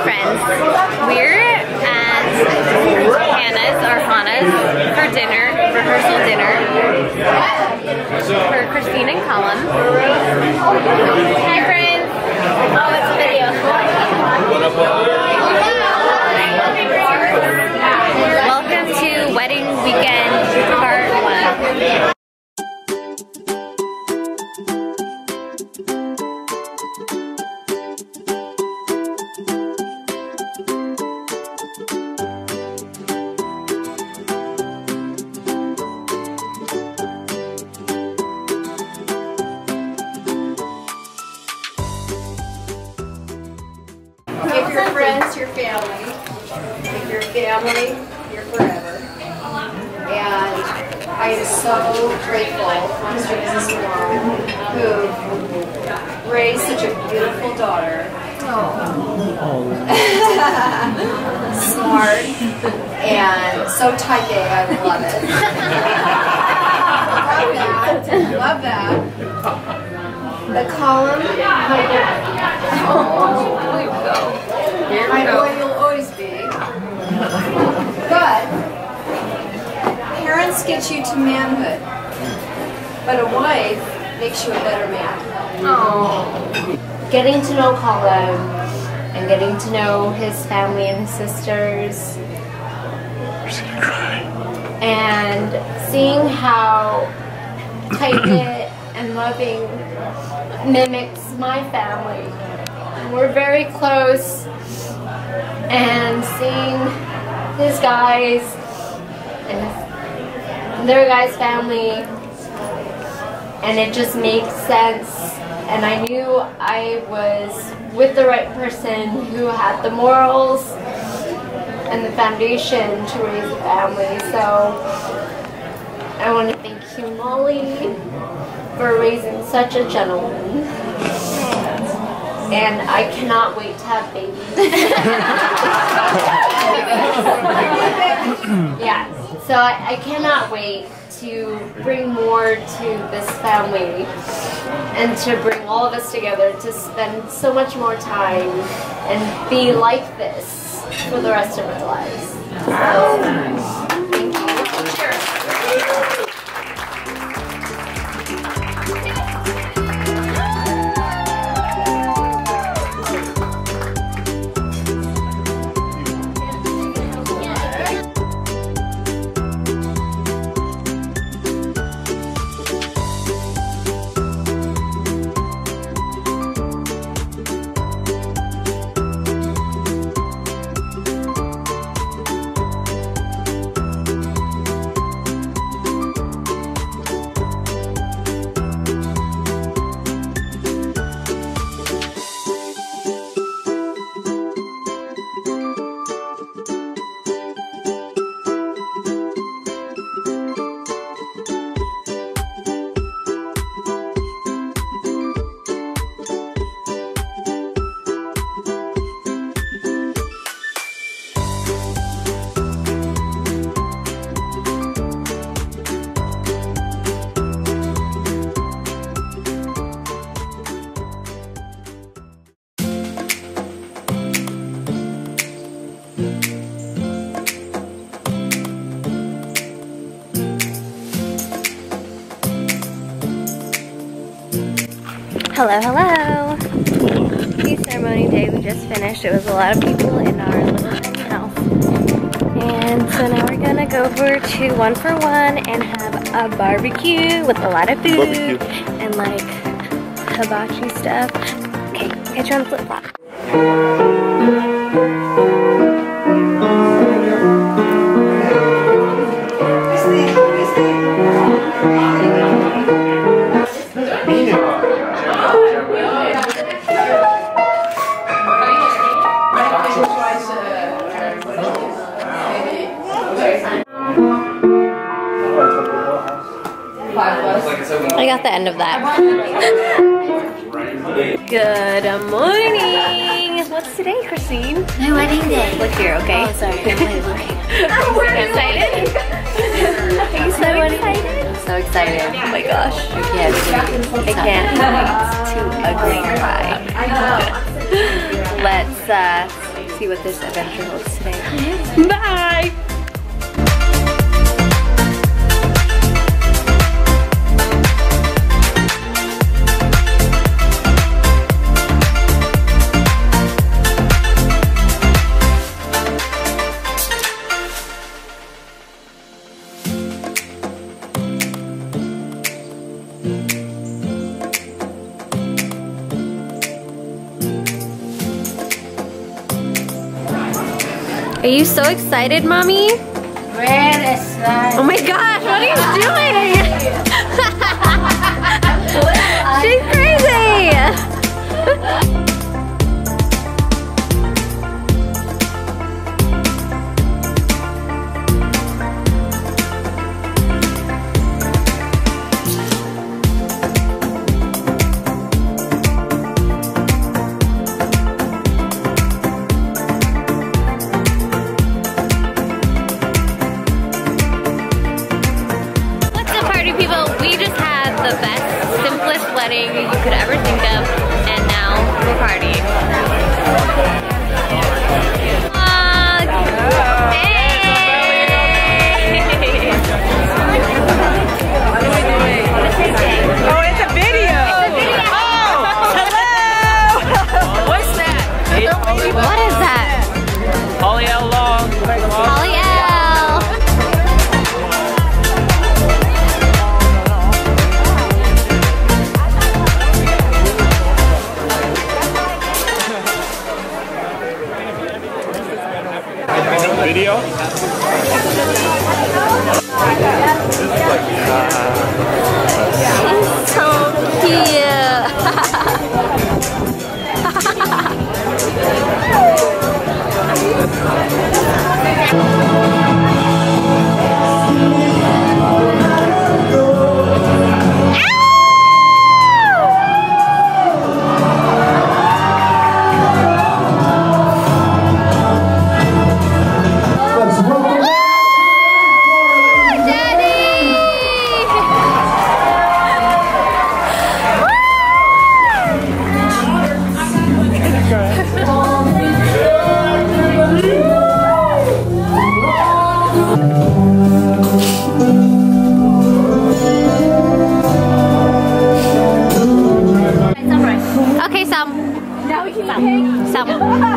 friends. We're at Hannah's for dinner, rehearsal dinner for Christine and Colin. Hi friends! Oh, it's a video. Welcome to Wedding Weekend Part 1. If your friends, your family. If your family, you're forever. And I am so grateful for Mr. and Mrs. Malone, who raised such a beautiful daughter. Smart and so type A, I love it. Love that. The column. My boy you'll always be. But parents get you to manhood. But a wife makes you a better man. Getting to know Colin and getting to know his family and his sisters. And seeing how tight-knit and loving mimics my family. We're very close, and seeing his guys and their guys' family, and it just makes sense. And I knew I was with the right person who had the morals and the foundation to raise a family. So I want to thank you, Molly, for raising such a gentleman. And I cannot wait to have babies. Yeah, so I cannot wait to bring more to this family and to bring all of us together to spend so much more time and be like this for the rest of our lives. So, thank you. Cheers. Hello, hello. Tea ceremony day we just finished. It was a lot of people in our little tiny house. And so now we're gonna go over to 1 for 1 and have a barbecue with a lot of food and like hibachi stuff. Okay, catch you on the flip flop. I got the end of that. Good morning. What's today, Christine? My wedding day. Look here, okay? Oh, sorry. Excited? Are you so excited? I'm so excited. Oh my gosh. I can't It's too ugly to cry. Let's see what this adventure holds today. Bye! Are you so excited, Mommy? Red excited. Oh my gosh, what are you doing? She's crazy! The best, simplest wedding you could ever think of, and now we're partying. Oh, it's a video! Oh, hello! What's that? What is that? Holly L. Long. Holly L. Video? So cute. Okay, some. Now we can take Some.